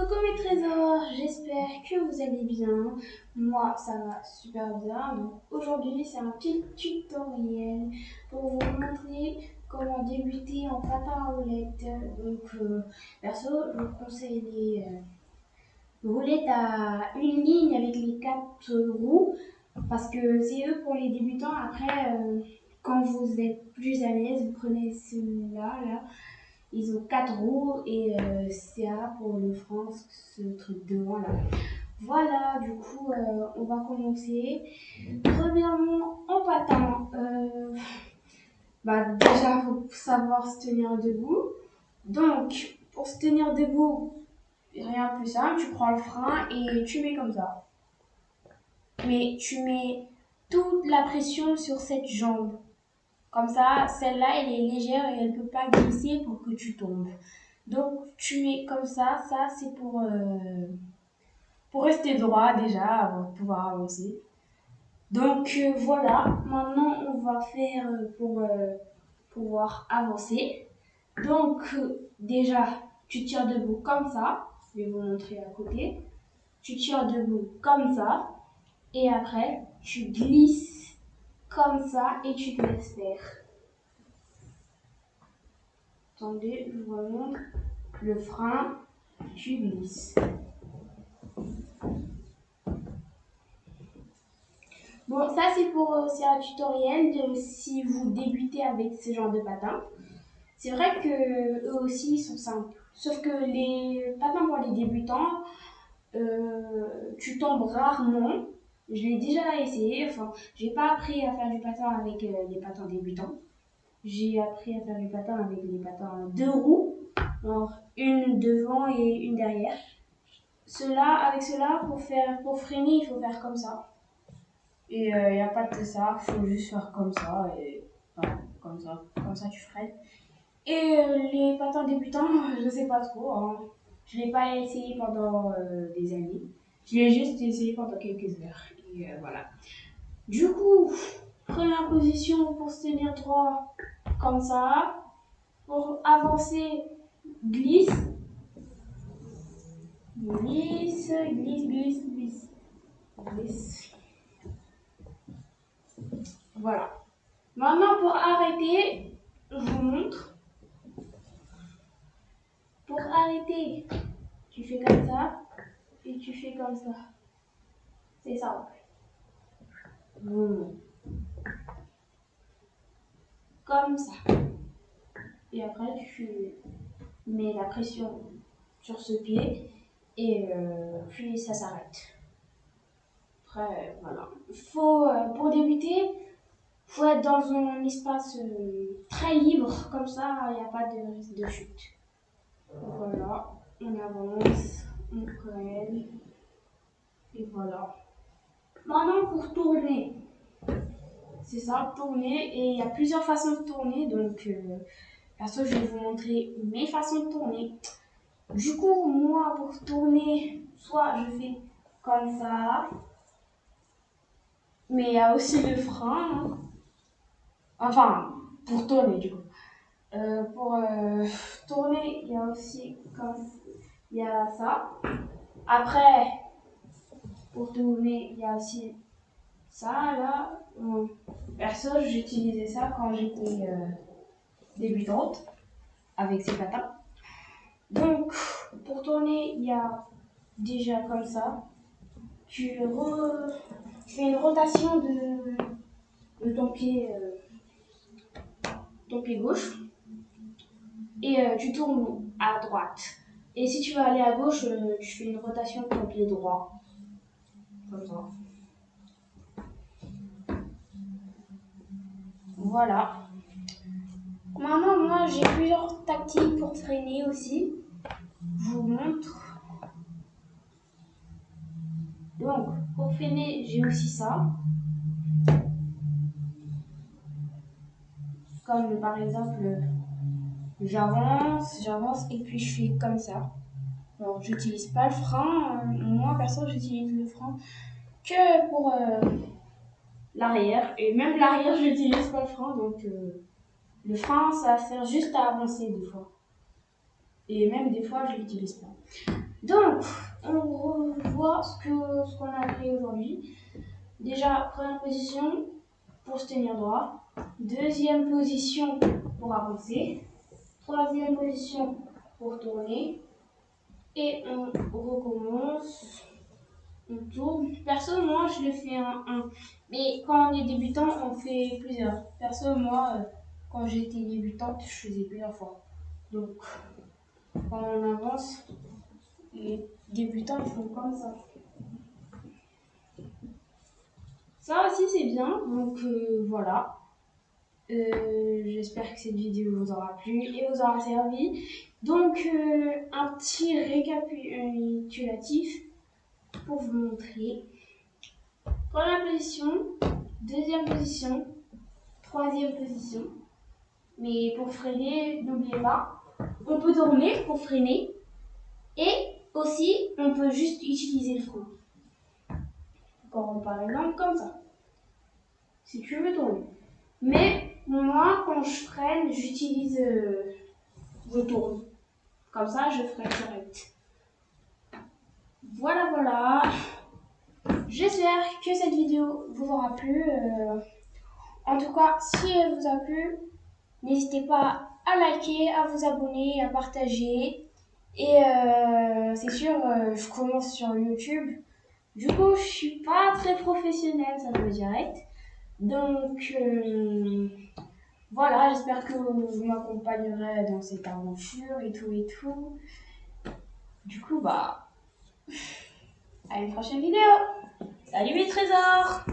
Coucou mes trésors, j'espère que vous allez bien. Moi, ça va super bien. Donc, aujourd'hui, c'est un petit tutoriel pour vous montrer comment débuter en patin à roulettes. Donc, perso, je vous conseille les roulettes à une ligne avec les quatre roues parce que c'est eux pour les débutants. Après, quand vous êtes plus à l'aise, vous prenez celui-là, là. Ils ont quatre roues et c'est là pour le frein, ce truc devant là. Voilà, du coup, on va commencer. Premièrement, en patin, déjà, il faut savoir se tenir debout. Donc, pour se tenir debout, rien de plus simple, tu prends le frein et tu mets comme ça. Mais tu mets toute la pression sur cette jambe. Comme ça, celle-là, elle est légère et elle ne peut pas glisser pour que tu tombes. Donc, tu mets comme ça c'est pour rester droit déjà, avant de pouvoir avancer. Donc, voilà, maintenant, on va faire pour pouvoir avancer. Donc, déjà, tu tires debout comme ça. Je vais vous montrer à côté. Tu tires debout comme ça. Et après, tu glisses comme ça et tu te laisses faire. Attendez, je vous remonte. Le frein, tu glisses. Bon, ça c'est c'est un tutoriel de si vous débutez avec ce genre de patins. C'est vrai que eux aussi ils sont simples. Sauf que les patins pour les débutants, tu tombes rarement. Je l'ai déjà essayé. Enfin, j'ai pas appris à faire du patin avec les patins débutants. J'ai appris à faire du patin avec les patins deux roues, alors une devant et une derrière. Avec cela, pour freiner, il faut faire comme ça. Et il n'y a pas de ça, il faut juste faire comme ça et voilà, comme ça tu freines. Et les patins débutants, je sais pas trop, hein. Je l'ai pas essayé pendant des années. Je l'ai juste essayé pendant quelques heures. Et voilà. Du coup, première position pour se tenir droit, comme ça. Pour avancer, glisse. Glisse, glisse, glisse, glisse. Glisse. Voilà. Maintenant, pour arrêter, je vous montre. Pour arrêter, tu fais comme ça et tu fais comme ça. C'est simple. Comme ça. Et après, tu mets la pression sur ce pied et puis ça s'arrête. Après, voilà. Pour débuter, faut être dans un espace très libre, comme ça, il n'y a pas de risque de chute. Voilà, on avance, on freine, et voilà. Maintenant, pour tourner, c'est ça, tourner, et il y a plusieurs façons de tourner, donc perso, je vais vous montrer mes façons de tourner. Du coup, moi, pour tourner, soit je fais comme ça, mais il y a aussi le frein, hein. Enfin, pour tourner, du coup. Pour tourner, il y a aussi il y a ça. Après, pour tourner, il y a aussi ça là. Perso, j'utilisais ça quand j'étais débutante avec ces patins. Donc, pour tourner, il y a déjà comme ça. Tu fais une rotation de ton pied gauche et tu tournes à droite. Et si tu veux aller à gauche, tu fais une rotation de ton pied droit. Comme ça. Voilà. Maintenant, moi, j'ai plusieurs tactiques pour freiner aussi. Je vous montre. Donc, pour freiner, j'ai aussi ça. Comme par exemple, j'avance et puis je fais comme ça. Alors, j'utilise pas le frein. Moi, perso, j'utilise le frein que pour l'arrière. Et même l'arrière, j'utilise pas le frein. Donc, le frein, ça sert juste à avancer des fois. Et même des fois, je l'utilise pas. Donc, on revoit ce qu'on a appris aujourd'hui. Déjà, première position pour se tenir droit. Deuxième position pour avancer. Troisième position pour tourner. Et on recommence. On tourne. Perso, moi, je le fais un. Mais quand on est débutant, on fait plusieurs. Perso, moi, quand j'étais débutante, je faisais plusieurs fois. Donc, quand on avance, les débutants ils font comme ça. Ça aussi, c'est bien. Donc, voilà. J'espère que cette vidéo vous aura plu et vous aura servi. Donc, un petit récapitulatif pour vous montrer. Première position, deuxième position, troisième position. Mais pour freiner, n'oubliez pas, on peut tourner pour freiner et aussi on peut juste utiliser le frein. Par exemple comme ça, si tu veux tourner. Mais moi, quand je freine, j'utilise, je tourne. Comme ça, je freine direct. Voilà, voilà. J'espère que cette vidéo vous aura plu. En tout cas, si elle vous a plu, n'hésitez pas à liker, à vous abonner, à partager. Et c'est sûr, je commence sur YouTube. Du coup, je suis pas très professionnelle, ça me direct. Donc, voilà, j'espère que vous m'accompagnerez dans cette aventure et tout et tout. Du coup, bah, à une prochaine vidéo. Salut mes trésors!